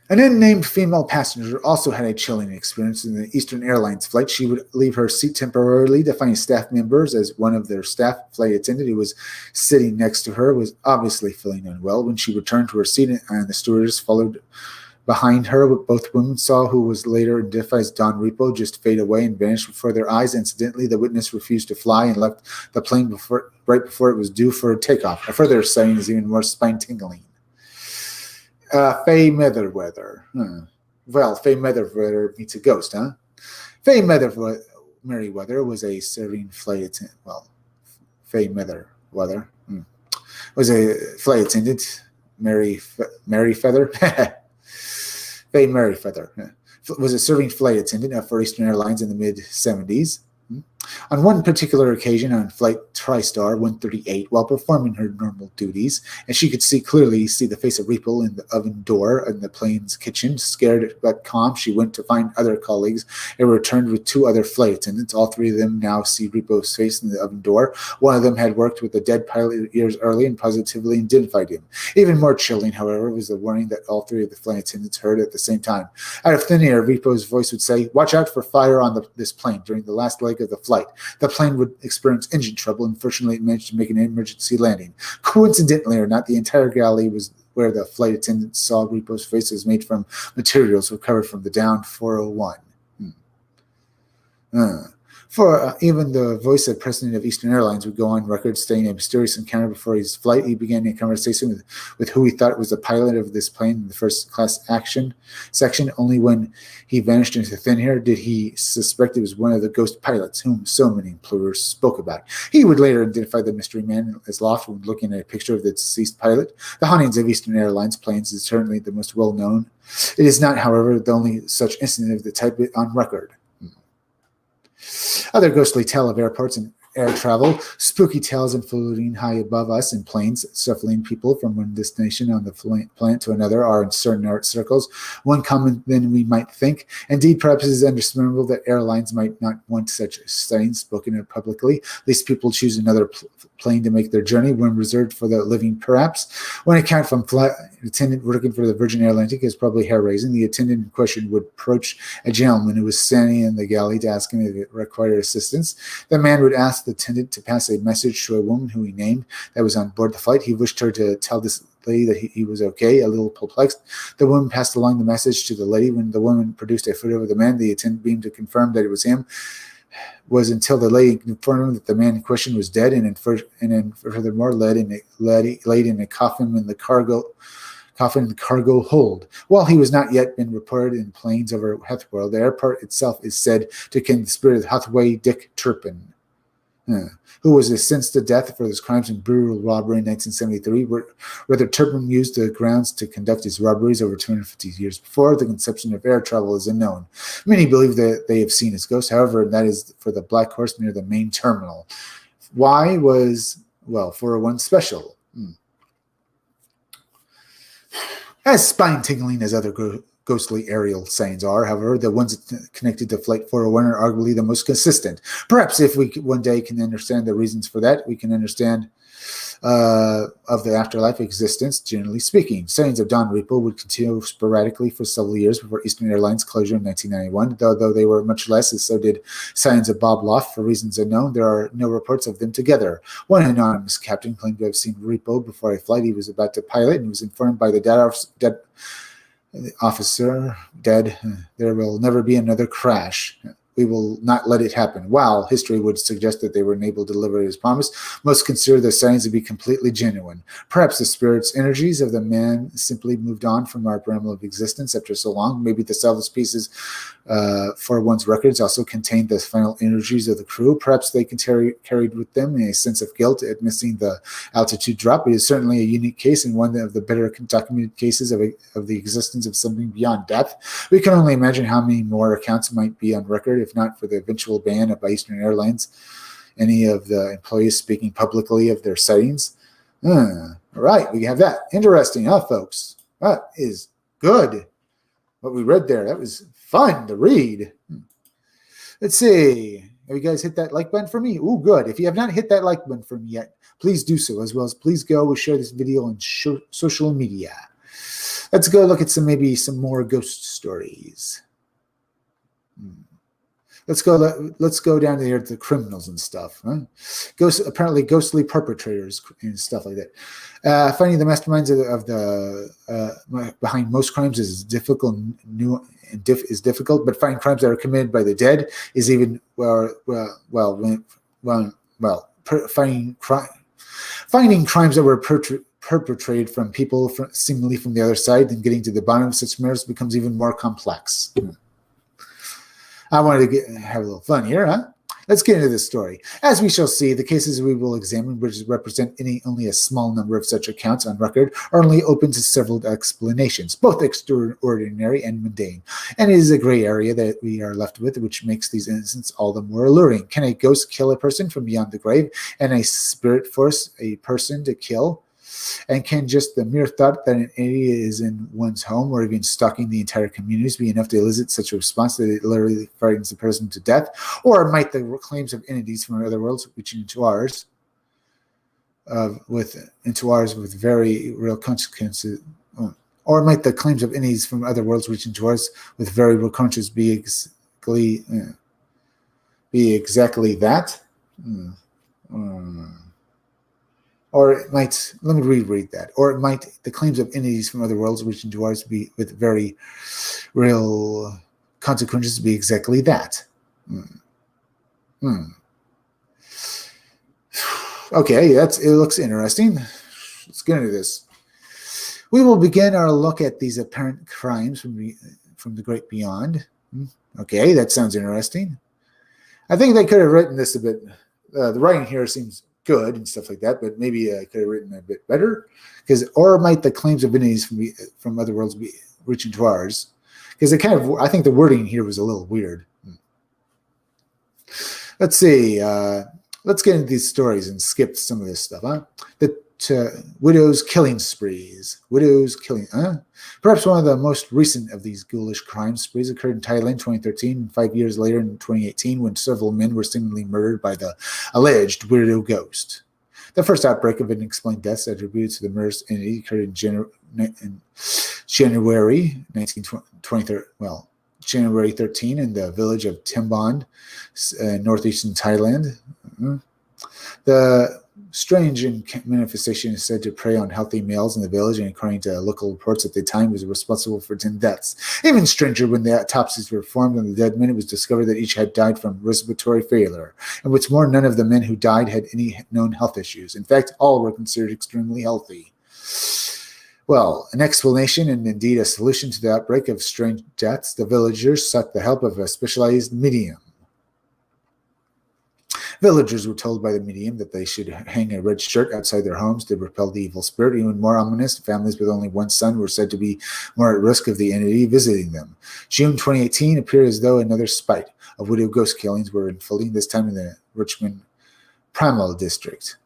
An unnamed female passenger also had a chilling experience in the Eastern Airlines flight. She would leave her seat temporarily to find staff members, as one of their staff flight attendant who was sitting next to her was obviously feeling unwell. When she returned to her seat and the stewardess followed Behind her, both women saw who was later identified as Don Repo just fade away and vanish before their eyes. Incidentally, the witness refused to fly and left the plane right before it was due for takeoff. A further sighting is even more spine-tingling. Faye Merriweather. Well, Faye Merriweather meets a ghost, huh? Faye Merriweather was a serving flight attendant. Well, Faye Merriweather was a flight attendant. Mary Feather. Faye Merriweather was a serving flight attendant for Eastern Airlines in the mid-70s. On one particular occasion on Flight TriStar 138, while performing her normal duties, and she could clearly see the face of Repo in the oven door in the plane's kitchen. Scared but calm, she went to find other colleagues and returned with two other flight attendants. All three of them now see Repo's face in the oven door. One of them had worked with the dead pilot years early and positively identified him. Even more chilling, however, was the warning that all three of the flight attendants heard at the same time. Out of thin air, Repo's voice would say, "Watch out for fire on this plane." During the last leg of the flight, the plane would experience engine trouble, and fortunately it managed to make an emergency landing. Coincidentally or not, the entire galley was where the flight attendants saw Repo's face was made from materials recovered from the downed 401. Even the voice of president of Eastern Airlines would go on record stating a mysterious encounter before his flight. He began a conversation with who he thought was the pilot of this plane in the first class action section. Only when he vanished into thin air did he suspect it was one of the ghost pilots whom so many employers spoke about. He would later identify the mystery man as Loft when looking at a picture of the deceased pilot. The hauntings of Eastern Airlines planes is certainly the most well known. It is not, however, the only such incident of the type on record. Other ghostly tale of airports and air travel, spooky tales floating high above us in planes, shuffling people from one destination on the planet to another are in certain art circles one common than we might think. Indeed, perhaps it is understandable that airlines might not want such sightings spoken of publicly. These people choose another plane to make their journey, one reserved for the living, perhaps. One account from flight attendant working for the Virgin Atlantic is probably hair-raising. The attendant in question would approach a gentleman who was standing in the galley to ask him if it required assistance. The man would ask the attendant to pass a message to a woman who he named that was on board the flight. He wished her to tell this lady that he was okay. A little perplexed, the woman passed along the message to the lady. When the woman produced a photo of the man, the attendant beamed to confirm that it was him. Was until the lady confirmed him that the man in question was dead, and then furthermore laid in a coffin in the cargo hold. While he was not yet been reported in planes over Hathaway, the airport itself is said to contain the spirit of Hathaway Dick Turpin, who was sentenced to death for his crimes in brutal robbery in 1973. Whether Turpin used the grounds to conduct his robberies over 250 years before the conception of air travel is unknown. Many believe that they have seen his ghost, however, and that is for the Black Horse near the main terminal. Why was, 401 special? As spine-tingling as other ghostly aerial sightings are, however, the ones connected to Flight 401 are arguably the most consistent. Perhaps if we one day can understand the reasons for that, we can understand of the afterlife existence, generally speaking. Sightings of Don Repo would continue sporadically for several years before Eastern Airlines closure in 1991, though they were much less, and so did sightings of Bob Loft. For reasons unknown, there are no reports of them together. One anonymous captain claimed to have seen Repo before a flight he was about to pilot, and was informed by the dead officer, there will never be another crash. We will not let it happen. While history would suggest that they were unable to deliver as promised, most consider the signs to be completely genuine. Perhaps the spirits, energies of the man simply moved on from our realm of existence after so long. Maybe the salvage pieces for one's records also contained the final energies of the crew. Perhaps they carried with them a sense of guilt at missing the altitude drop. It is certainly a unique case and one of the better documented cases of the existence of something beyond death. We can only imagine how many more accounts might be on record, if not for the eventual ban by Eastern Airlines, any of the employees speaking publicly of their sightings. All right, we have that. Interesting, huh, folks? That is good. What we read there, that was fun to read. Let's see. Have you guys hit that like button for me? Ooh, good. If you have not hit that like button for me yet, please do so, as well as please go share this video on social media. Let's go look at some more ghost stories. Let's go down to the criminals and stuff. Huh? Apparently ghostly perpetrators and stuff like that. Finding the masterminds of the behind most crimes is difficult. Is difficult, but finding crimes that are committed by the dead is even finding crimes that were perpetrated from people seemingly from the other side and getting to the bottom of such matters becomes even more complex. I wanted to have a little fun here, huh? Let's get into this story. As we shall see, the cases we will examine, which represent only a small number of such accounts on record, are only open to several explanations, both extraordinary and mundane. And it is a gray area that we are left with, which makes these incidents all the more alluring. Can a ghost kill a person from beyond the grave, and a spirit force a person to kill? And can just the mere thought that an entity is in one's home or even stalking the entire communities be enough to elicit such a response that it literally frightens the person to death? Or might the claims of entities from other worlds reaching into ours with very real consequences? Or might the claims of entities from other worlds reach into ours with very real consequences be exactly that? Or it might, let me reread that. Or it might, the claims of entities from other worlds reaching to ours be with very real consequences be exactly that. Okay, it looks interesting. Let's get into this. We will begin our look at these apparent crimes from the great beyond. Okay, that sounds interesting. I think they could have written this a bit. The writing here seems good and stuff like that, but maybe I could have written a bit better. Or might the claims of entities from other worlds be reaching to ours? Because I think the wording here was a little weird. Let's see. Let's get into these stories and skip some of this stuff, huh? Widows' killing sprees. Perhaps one of the most recent of these ghoulish crime sprees occurred in Thailand in 2013, and 5 years later in 2018, when several men were seemingly murdered by the alleged weirdo ghost. The first outbreak of unexplained deaths attributed to the murderous entity occurred in January 13 in the village of Tembon, northeastern Thailand. The strange manifestation is said to prey on healthy males in the village, and according to local reports at the time, was responsible for 10 deaths. Even stranger, when the autopsies were performed on the dead men, it was discovered that each had died from respiratory failure. And what's more, none of the men who died had any known health issues. In fact, all were considered extremely healthy. Well, an explanation and indeed a solution to the outbreak of strange deaths, the villagers sought the help of a specialized medium. Villagers were told by the medium that they should hang a red shirt outside their homes to repel the evil spirit. Even more ominous, families with only one son were said to be more at risk of the entity visiting them. June 2018 appeared as though another spate of widow ghost killings were unfolding, this time in the Richmond Primal district.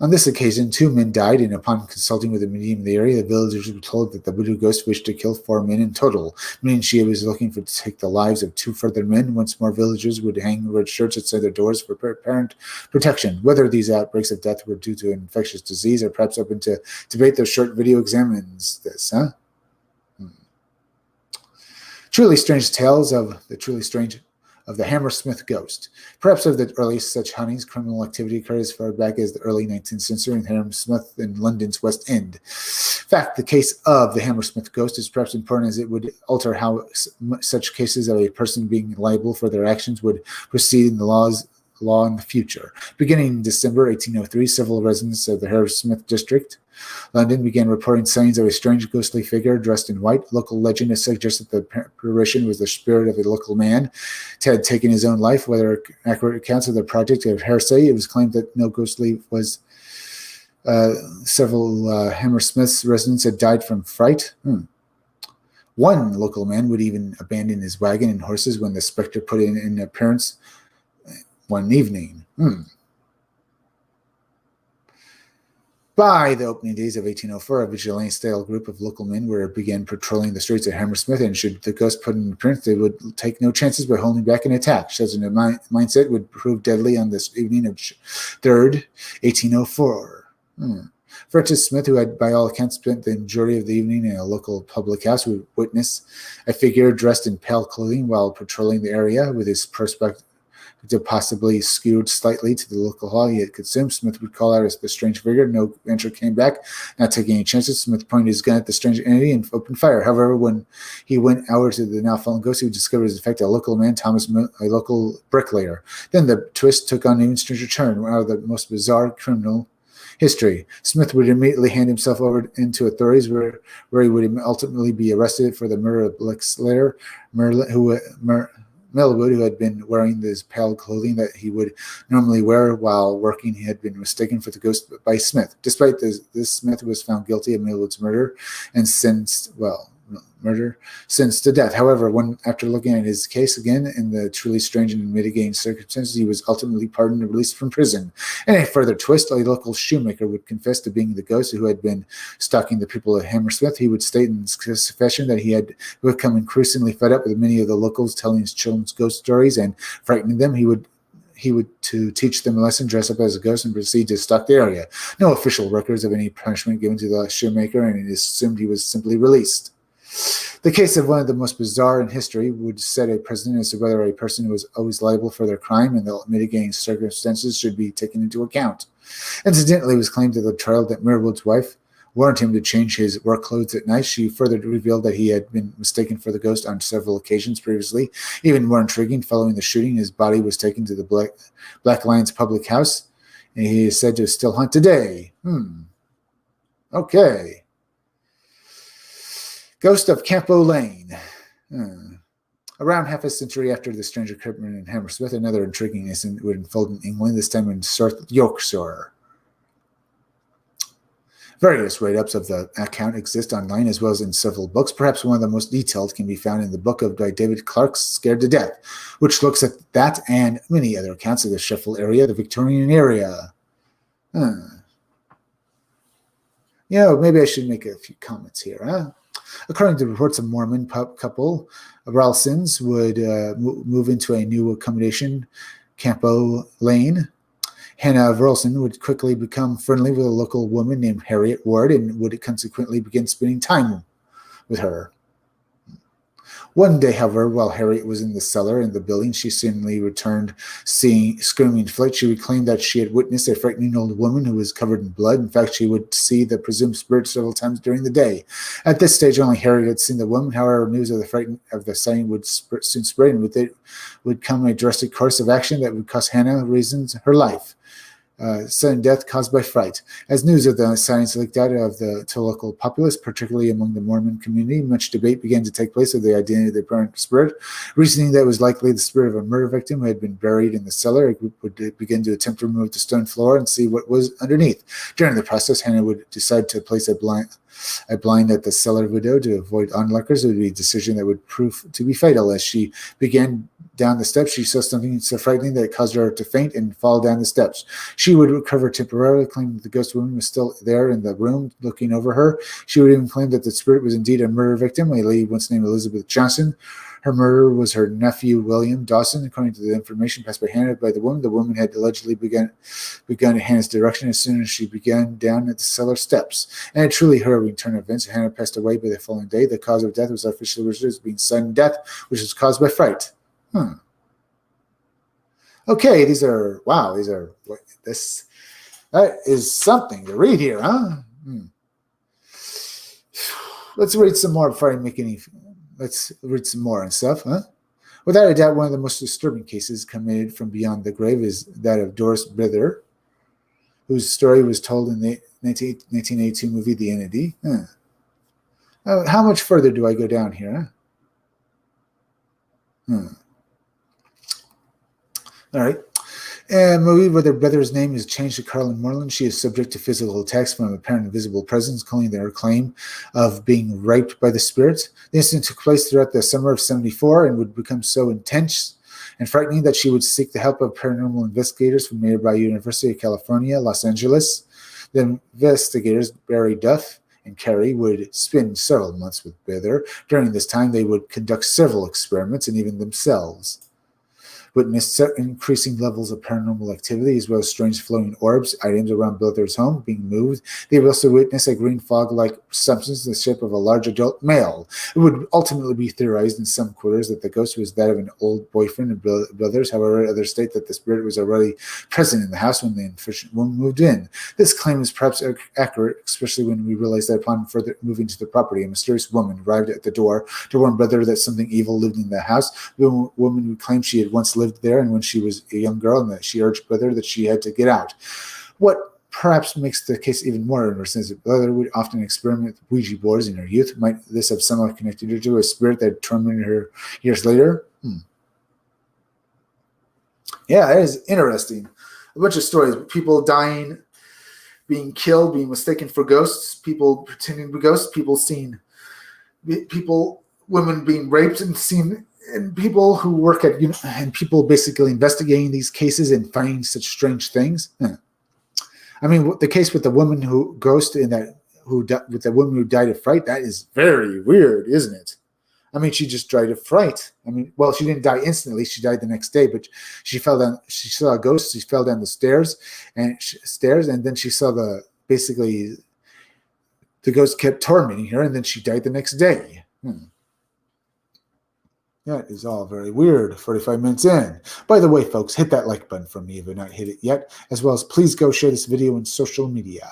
On this occasion, 2 men died, and upon consulting with a medium in the area, the villagers were told that the widow ghost wished to kill 4 men in total, meaning she was looking to take the lives of 2 further men. Once more, villagers would hang red shirts outside their doors for apparent protection. Whether these outbreaks of death were due to an infectious disease or perhaps open to debate, their short video examines this, huh? Truly strange tales of the Hammersmith ghost. Perhaps of the earliest such hauntings, criminal activity occurred as far back as the early 19th century in Hammersmith in London's West End. In fact, the case of the Hammersmith ghost is perhaps important as it would alter how such cases of a person being liable for their actions would proceed in the law in the future. Beginning in December 1803, several residents of the Hammersmith district, London, began reporting sightings of a strange ghostly figure dressed in white. Local legend has suggested that the apparition was the spirit of a local man who had taken his own life. Whether accurate accounts of the project of hearsay, it was claimed that no ghostly was. Several Hammersmith residents had died from fright. One local man would even abandon his wagon and horses when the specter put in an appearance one evening. By the opening days of 1804, a vigilante-style group of local men began patrolling the streets of Hammersmith, and should the ghost put in an appearance, they would take no chances by holding back an attack. Such a mindset would prove deadly on this evening of 3rd, 1804. Francis Smith, who had by all accounts spent the majority of the evening in a local public house, would witness a figure dressed in pale clothing while patrolling the area with his perspective possibly skewed slightly to the local hall he had consumed. Smith would call out as the strange figure. No answer came back. Not taking any chances, Smith pointed his gun at the strange entity and opened fire. However, when he went out to the now fallen ghost, he discovered his effect a local man, Thomas, a local bricklayer. Then the twist took on an even stranger turn, out of the most bizarre criminal history. Smith would immediately hand himself over into authorities where he would ultimately be arrested for the murder of bricklayer Millwood, who had been wearing this pale clothing that he would normally wear while working. He had been mistaken for the ghost by Smith. Despite this, Smith was found guilty of Millwood's murder and sentenced to death. However, after looking at his case again in the truly strange and mitigating circumstances, he was ultimately pardoned and released from prison. In a further twist, a local shoemaker would confess to being the ghost who had been stalking the people of Hammersmith. He would state in his confession that he had become increasingly fed up with many of the locals telling his children's ghost stories and frightening them. He would to teach them a lesson, dress up as a ghost, and proceed to stalk the area. No official records of any punishment given to the shoemaker, and it is assumed he was simply released. The case of one of the most bizarre in history would set a precedent as to whether a person was always liable for their crime and the mitigating circumstances should be taken into account. Incidentally, it was claimed at the trial that Mirwood's wife warned him to change his work clothes at night. She further revealed that he had been mistaken for the ghost on several occasions previously. Even more intriguing, following the shooting, his body was taken to the Black Lions public house, and he is said to still haunt today. Okay. Ghost of Campo Lane. Around half a century after the strange occurrence in Hammersmith, another intriguing incident would unfold in England, this time in South Yorkshire. Various write-ups of the account exist online as well as in several books. Perhaps one of the most detailed can be found in the book by David Clarke's Scared to Death, which looks at that and many other accounts of the Sheffield area, the Victorian area. Maybe I should make a few comments here, According to reports, a Mormon couple, Ralsons, would move into a new accommodation, Campo Lane. Hannah Ralson would quickly become friendly with a local woman named Harriet Ward and would consequently begin spending time with her. One day, however, while Harriet was in the cellar in the building, she suddenly returned, screaming flight. She would claim that she had witnessed a frightening old woman who was covered in blood. In fact, she would see the presumed spirit several times during the day. At this stage, only Harriet had seen the woman. However, news of the sighting would soon spread, and with it would come a drastic course of action that would cost Hannah her life. Sudden death caused by fright. As news of the sightings leaked out to local populace, particularly among the Mormon community, much debate began to take place of the identity of the apparent spirit. Reasoning that it was likely the spirit of a murder victim who had been buried in the cellar, a group would begin to attempt to remove the stone floor and see what was underneath. During the process, Hannah would decide to place a blind at the cellar window to avoid onlookers. It would be a decision that would prove to be fatal. As she began down the steps, she saw something so frightening that it caused her to faint and fall down the steps. She would recover temporarily, claiming that the ghost woman was still there in the room looking over her. She would even claim that the spirit was indeed a murder victim, a lady once named Elizabeth Johnson. Her murderer was her nephew, William Dawson. According to the information passed by Hannah by the woman had allegedly begun in Hannah's direction as soon as she began down at the cellar steps. And a truly harrowing turn of events. Hannah passed away by the following day. The cause of death was officially registered as being sudden death, which was caused by fright. Okay, that is something to read here, huh? Let's read some more before I make any. Let's read some more and stuff, huh? Without a doubt, one of the most disturbing cases committed from beyond the grave is that of Doris Brither, whose story was told in the 1982 movie The Entity. How much further do I go down here, huh? All right. A movie where their brother's name is changed to Carolyn Moreland. She is subject to physical attacks from an apparent invisible presence, calling their claim of being raped by the spirit. The incident took place throughout the summer of 1974 and would become so intense and frightening that she would seek the help of paranormal investigators from nearby University of California, Los Angeles. The investigators, Barry Duff and Carey, would spend several months with Brither. During this time, they would conduct several experiments and even themselves. witnessed increasing levels of paranormal activity as well as strange flowing orbs, items around Brother's home being moved. They also witnessed a green fog-like substance in the shape of a large adult male. It would ultimately be theorized in some quarters that the ghost was that of an old boyfriend of Brothers. However, others state that the spirit was already present in the house when the unfortunate woman moved in. This claim is perhaps accurate, especially when we realize that upon further moving to the property, a mysterious woman arrived at the door to warn Brother that something evil lived in the house. The woman would claim she had once lived there and when she was a young girl, and that she urged Brother that she had to get out. What perhaps makes the case even more interesting is that Brother would often experiment with Ouija boards in her youth. Might this have somehow connected her to a spirit that tormented her years later? Yeah, it is interesting. A bunch of stories. People dying, being killed, being mistaken for ghosts, people pretending to be ghosts, people seeing women being raped and seen, and people who work at, and people basically investigating these cases and finding such strange things. I mean, the case with the woman with the woman who died of fright, that is very weird, isn't it? I mean, she just died of fright. I mean, well, she didn't die instantly. She died the next day, but she fell down. She saw a ghost. She fell down the stairs, and then she saw the ghost kept tormenting her, and then she died the next day. That is all very weird. 45 minutes in. By the way, folks, hit that like button for me if you've not hit it yet, as well as please go share this video on social media.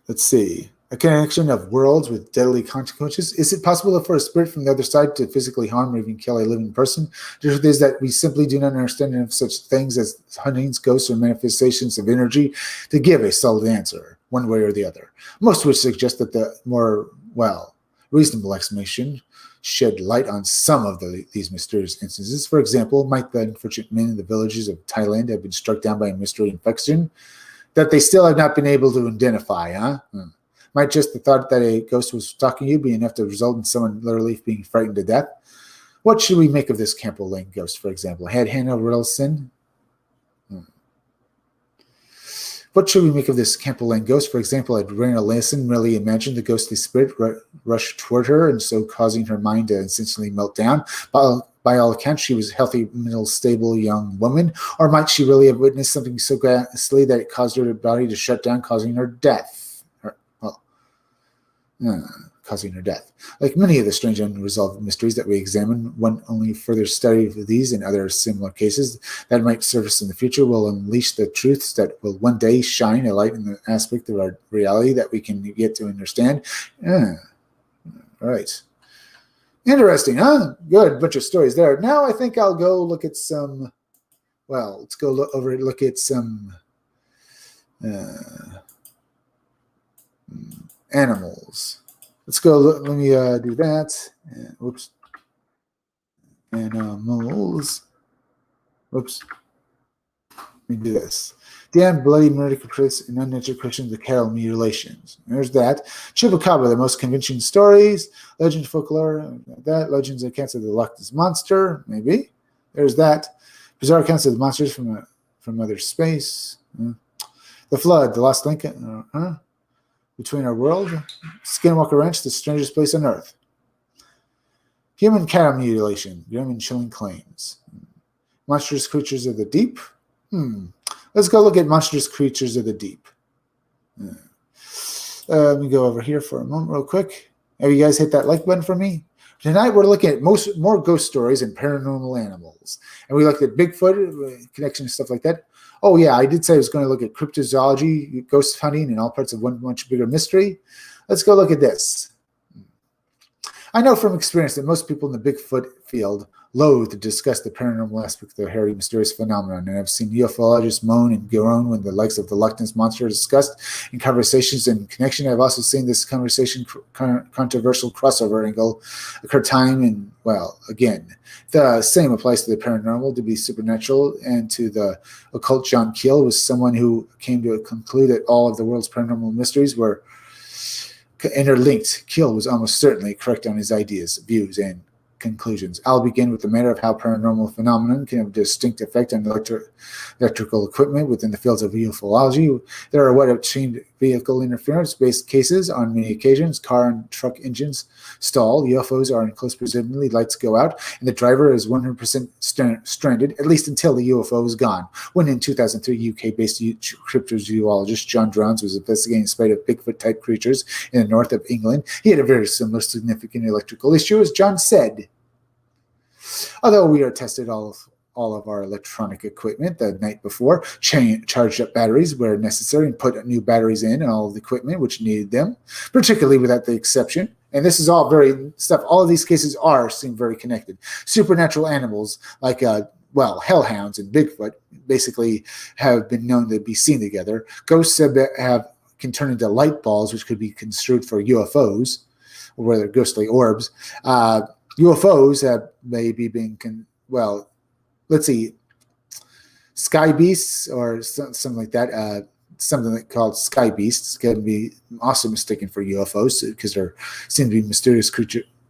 Let's see. A connection of worlds with deadly consequences. Is it possible for a spirit from the other side to physically harm or even kill a living person? The truth is that we simply do not understand enough such things as hauntings, ghosts, or manifestations of energy to give a solid answer, one way or the other. Most would suggest that the more, reasonable explanation shed light on some of these mysterious instances. For example, might the unfortunate men in the villages of Thailand have been struck down by a mystery infection that they still have not been able to identify, Might just the thought that a ghost was stalking you be enough to result in someone literally being frightened to death? What should we make of this Campbell Lane ghost, for example? Had Hannah Riddleson? What should we make of this Campbell Lane ghost? For example, had Raina Lanson merely imagined the ghostly spirit rush toward her and so causing her mind to instantly melt down? By all accounts, she was a healthy, middle, stable young woman. Or might she really have witnessed something so ghastly that it caused her body to shut down, causing her death? Causing her death. Like many of the strange unresolved mysteries that we examine, one only further study of these and other similar cases that might surface in the future will unleash the truths that will one day shine a light in the aspect of our reality that we can get to understand. Right. Interesting, huh? Good. Bunch of stories there. Now I think I'll go look at some, let's go look at some animals. Let's go. Let me do that. Whoops. Animals. Whoops. Let me do this. Damn bloody murder caprice and unnatural Christians of cattle mutilations. There's that. Chupacabra, the most convincing stories. Legend folklore. That. Legends and accounts of the Loch Ness Monster. Maybe. There's that. Bizarre accounts of the monsters from outer space. The Flood. The Lost Link. Between Our World, Skinwalker Ranch, the strangest place on earth. Human cattle mutilation, grim and chilling claims. Monstrous creatures of the deep. Let's go look at monstrous creatures of the deep. Let me go over here for a moment real quick. Have you guys hit that like button for me? Tonight we're looking at more ghost stories and paranormal animals. And we looked at Bigfoot, connection and stuff like that. Oh, yeah, I did say I was going to look at cryptozoology, ghost hunting, and all parts of one much bigger mystery. Let's go look at this. I know from experience that most people in the Bigfoot field loathe to discuss the paranormal aspect of the hairy, mysterious phenomenon, and I've seen ufologists moan and groan when the likes of the Loch Ness Monster are discussed in conversations and connection. I've also seen this conversation controversial crossover angle occur time and, again, the same applies to the paranormal, to be supernatural, and to the occult. John Keel was someone who came to conclude that all of the world's paranormal mysteries were interlinked. Keel was almost certainly correct on his ideas, views, and conclusions. I'll begin with the matter of how paranormal phenomenon can have a distinct effect on electrical equipment within the fields of ufology. There are what have seemed vehicle interference-based cases on many occasions. Car and truck engines stall. UFOs are in close proximity. Lights go out, and the driver is 100% stranded, at least until the UFO is gone. When in 2003, UK-based cryptozoologist John Drons was investigating a spate of Bigfoot-type creatures in the north of England, he had a very similar significant electrical issue, as John said. Although we are tested all of our electronic equipment the night before, charged up batteries where necessary, and put new batteries in all of the equipment which needed them, particularly without the exception. And this is all very stuff. All of these cases seem very connected. Supernatural animals like hellhounds and Bigfoot basically have been known to be seen together. Ghosts can turn into light balls, which could be construed for UFOs, or whether ghostly orbs. UFOs have maybe been let's see, sky beasts or something like that. Something called sky beasts can be also mistaken for UFOs because they seem to be mysterious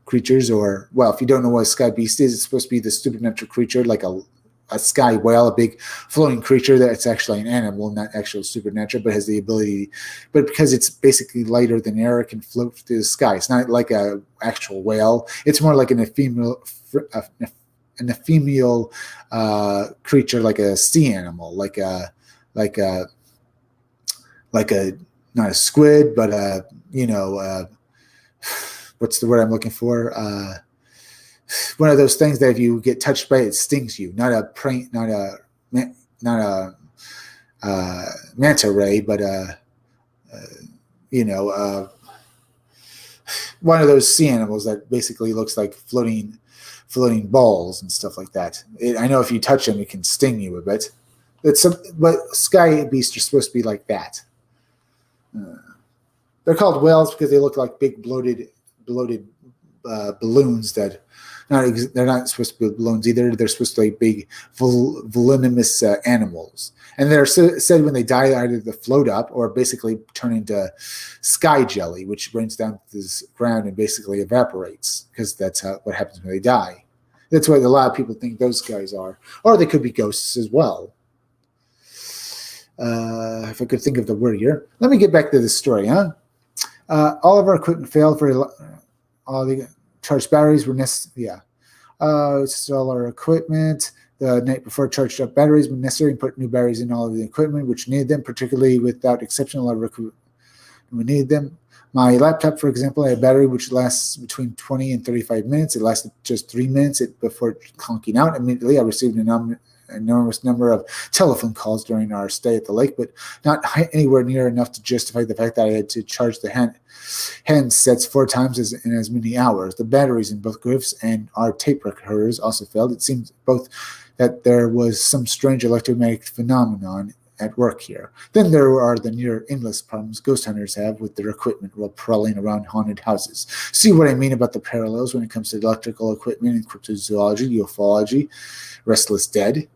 creatures. Or, well, if you don't know what a sky beast is, it's supposed to be the supernatural creature like a sky whale, a big floating creature that's actually an animal, not actual supernatural, but has the ability. But because it's basically lighter than air, it can float through the sky. It's not like an actual whale. It's more like an ephemeral creature, like a sea animal, like a not a squid, but what's the word I'm looking for? One of those things that if you get touched by it stings you. Not a manta ray, but one of those sea animals that basically looks like floating balls and stuff like that. I know if you touch them, it can sting you a bit. But sky beasts are supposed to be like that. They're called whales because they look like big bloated balloons that they're not supposed to be balloons either. They're supposed to be big voluminous animals. And they're said when they die either to float up or basically turn into sky jelly, which rains down to the ground and basically evaporates, because that's what happens when they die. That's what a lot of people think those guys are. Or they could be ghosts as well. If I could think of the word here. Let me get back to this story, huh? All of our equipment failed for all the charged batteries were necessary. Yeah. All our equipment the night before charged up batteries when necessary and put new batteries in all of the equipment which needed them, particularly without exception. A lot of equipment we needed them. My laptop, for example, had a battery which lasts between 20 and 35 minutes. It lasted just 3 minutes before conking out. Immediately, I received an enormous number of telephone calls during our stay at the lake, but not anywhere near enough to justify the fact that I had to charge the handsets 4 times in as many hours. The batteries in both grips and our tape recorders also failed. It seems both that there was some strange electromagnetic phenomenon at work here. Then there are the near endless problems ghost hunters have with their equipment while prowling around haunted houses. See what I mean about the parallels when it comes to electrical equipment in cryptozoology, ufology, restless dead?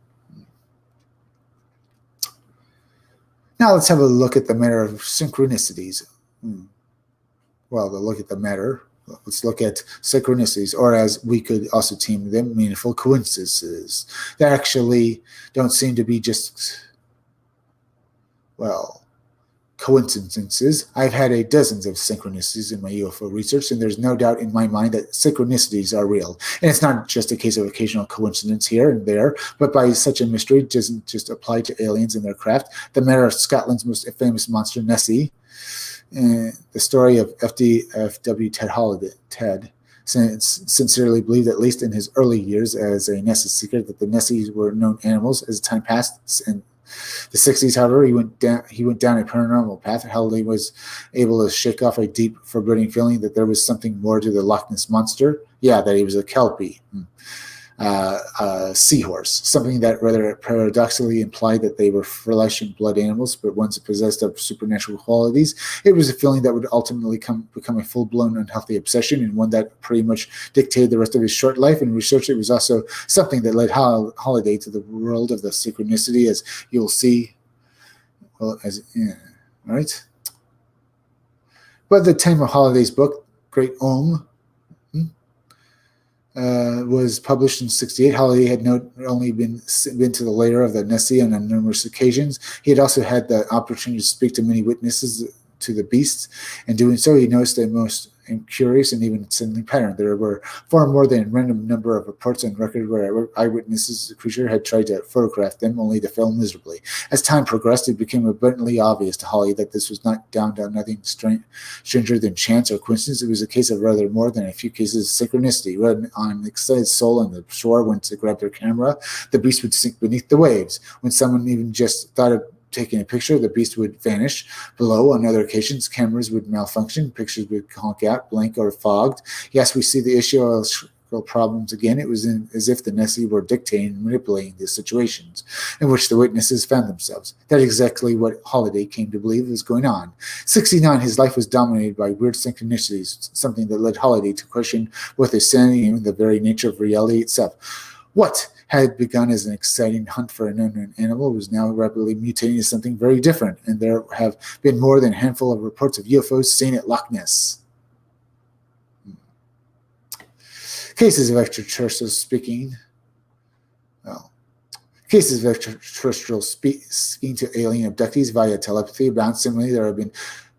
Now let's have a look at the matter of synchronicities. Well, to look at the matter, let's look at synchronicities, or as we could also term them, meaningful coincidences. They actually don't seem to be just, coincidences. I've had dozens of synchronicities in my UFO research, and there's no doubt in my mind that synchronicities are real. And it's not just a case of occasional coincidence here and there, but by such a mystery, it doesn't just apply to aliens and their craft. The matter of Scotland's most famous monster, Nessie, the story of F.W. Ted sincerely believed, at least in his early years as a Nessie seeker, that the Nessies were known animals. As time passed, and the 60s, however, he went down a paranormal path. Halliday was able to shake off a deep, foreboding feeling that there was something more to the Loch Ness Monster. Yeah, that he was a Kelpie, a seahorse, something that rather paradoxically implied that they were flesh and blood animals, but ones possessed of supernatural qualities. It was a feeling that would ultimately become a full-blown unhealthy obsession, and one that pretty much dictated the rest of his short life. In research, it was also something that led Halliday to the world of the synchronicity, as you'll see. Right? But the time of Halliday's book, Great Om, was published in '68. Holiday had not only been to the lair of the Nessie on numerous occasions, he had also had the opportunity to speak to many witnesses to the beasts. In doing so, he noticed a most curious and even unsettling pattern. There were far more than a random number of reports on record where eyewitnesses of the creature had tried to photograph them, only to fail miserably. As time progressed, it became abundantly obvious to Holly that this was not down to nothing stranger than chance or coincidence. It was a case of rather more than a few cases of synchronicity. When an excited soul on the shore went to grab their camera, the beast would sink beneath the waves. When someone even just thought of taking a picture, the beast would vanish below. On other occasions, cameras would malfunction, pictures would conk out, blank, or fogged. Yes, we see the issue of problems again. It was as if the Nessie were dictating and manipulating the situations in which the witnesses found themselves. That's exactly what Holiday came to believe was going on. 69, his life was dominated by weird synchronicities, something that led Holiday to question both his sanity and the very nature of reality itself. What had begun as an exciting hunt for an unknown animal was now rapidly mutating into something very different, and there have been more than a handful of reports of UFOs seen at Loch Ness. Cases of extraterrestrials speaking. Well, cases of extraterrestrials speaking to alien abductees via telepathy abound. Similarly, there have been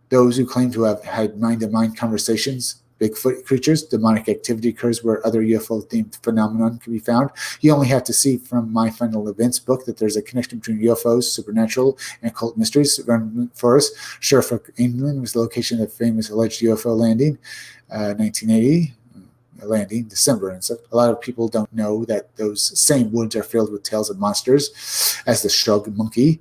those who claim to have had mind-to-mind conversations. Bigfoot creatures, demonic activity occurs where other UFO-themed phenomenon can be found. You only have to see from my Final Events book that there's a connection between UFOs, supernatural, and occult mysteries. For us, Sherbrooke, England was the location of the famous alleged UFO landing, 1980. Landing, December, and so a lot of people don't know that those same woods are filled with tales of monsters, as the shrug monkey,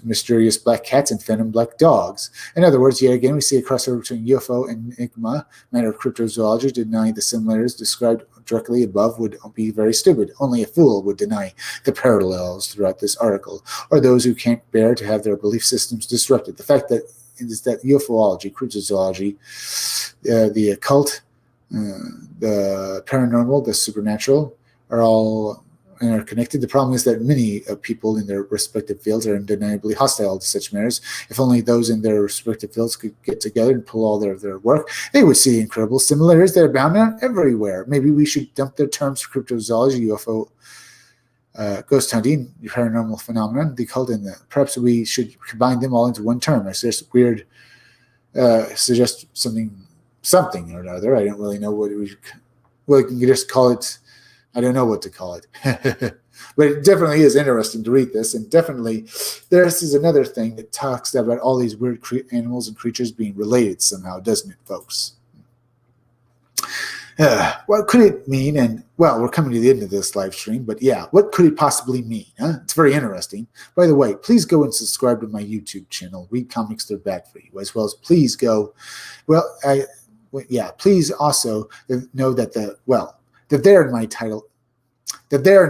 mysterious black cats, and phantom black dogs. In other words, yet again, we see a crossover between UFO and Enigma. Matter of cryptozoology denying the similarities described directly above would be very stupid. Only a fool would deny the parallels throughout this article, or those who can't bear to have their belief systems disrupted. The fact that is that UFOlogy, cryptozoology, the occult, the paranormal, the supernatural are all interconnected. The problem is that many people in their respective fields are undeniably hostile to such matters. If only those in their respective fields could get together and pull all their work, they would see incredible similarities that are bound everywhere. Maybe we should dump the terms cryptozoology, UFO, ghost hunting, paranormal phenomenon, the occult, and perhaps we should combine them all into one term. I suggest something or another. I don't really know what we can just call it. I don't know what to call it. But it definitely is interesting to read this. And definitely, this is another thing that talks about all these weird animals and creatures being related somehow, doesn't it, folks? What could it mean? And, well, we're coming to the end of this live stream, but yeah, what could it possibly mean? Huh? It's very interesting. By the way, please go and subscribe to my YouTube channel, Read Comics, They're Bad For You, as well as please go, please also know that the there in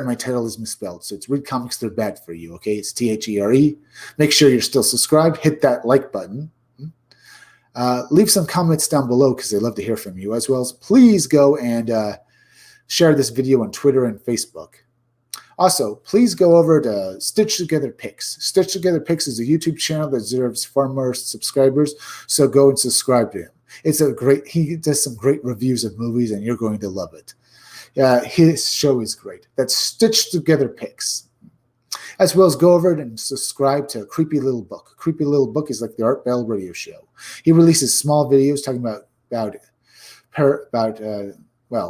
my title is misspelled. So it's Read Comics, They're Bad For You, okay? It's THERE. Make sure you're still subscribed. Hit that like button. Leave some comments down below because I'd love to hear from you, as well as please go and share this video on Twitter and Facebook. Also, please go over to Stitch Together Pics. Stitch Together Pics is a YouTube channel that deserves far more subscribers, so go and subscribe to him. He does some great reviews of movies, and you're going to love it. His show is great. That's Stitch Together Pics. As well as go over and subscribe to Creepy Little Book. Creepy Little Book is like the Art Bell radio show. He releases small videos talking about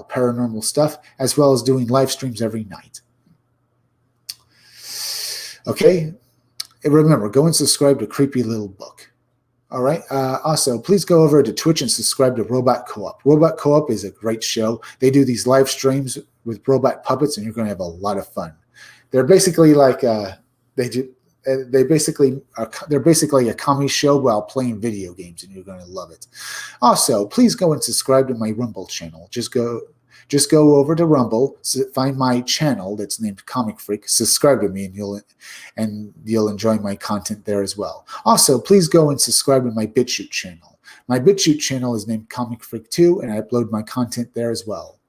paranormal stuff, as well as doing live streams every night. Okay? And remember, go and subscribe to Creepy Little Book. All right. Also, please go over to Twitch and subscribe to Robot Co-op. Robot Co-op is a great show. They do these live streams with robot puppets, and you're going to have a lot of fun. They're basically like they're basically a comedy show while playing video games, and you're going to love it. Also, please go and subscribe to my Rumble channel. Just go over to Rumble, find my channel that's named Comic Freak, subscribe to me, and you'll enjoy my content there as well. Also, please go and subscribe to my BitChute channel. My BitChute channel is named Comic Freak 2, and I upload my content there as well.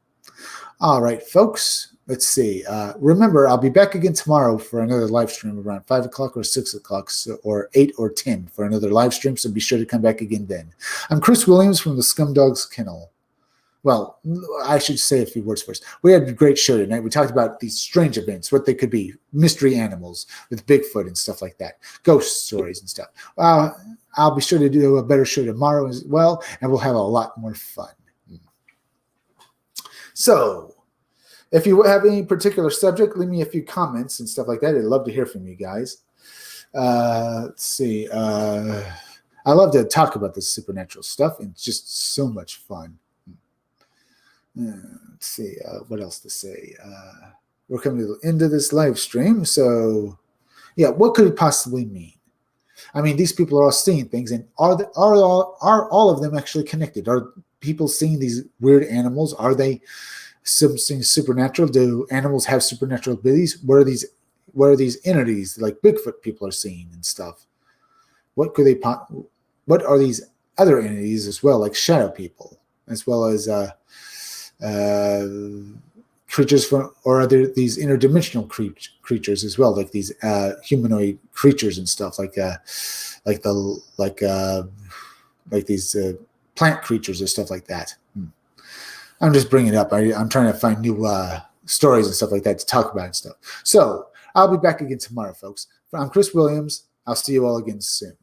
All right, folks. Let's see. Remember, I'll be back again tomorrow for another live stream around 5 o'clock or 6 o'clock or 8 or 10 for another live stream, so be sure to come back again then. I'm Chris Williams from the Scumdogs Kennel. well, I should say a few words first. We had a great show tonight. We talked about these strange events, what they could be, mystery animals with Bigfoot and stuff like that, ghost stories and stuff. I'll be sure to do a better show tomorrow as well, and we'll have a lot more fun. So, if you have any particular subject, leave me a few comments and stuff like that. I'd love to hear from you guys. Let's see. I love to talk about this supernatural stuff. It's just so much fun. Let's see. What else to say? We're coming to the end of this live stream. So, yeah, what could it possibly mean? I mean, these people are all seeing things, and are all of them actually connected? Are people seeing these weird animals? Are they something supernatural? Do animals have supernatural abilities? What are these entities like Bigfoot people are seeing and stuff? What are these other entities as well, like shadow people, as well as creatures from, or are there these interdimensional creatures as well, like these humanoid creatures and stuff, like these plant creatures or stuff like that. I'm just bringing it up. I'm trying to find new stories and stuff like that to talk about and stuff. So I'll be back again tomorrow, folks. I'm Chris Williams. I'll see you all again soon.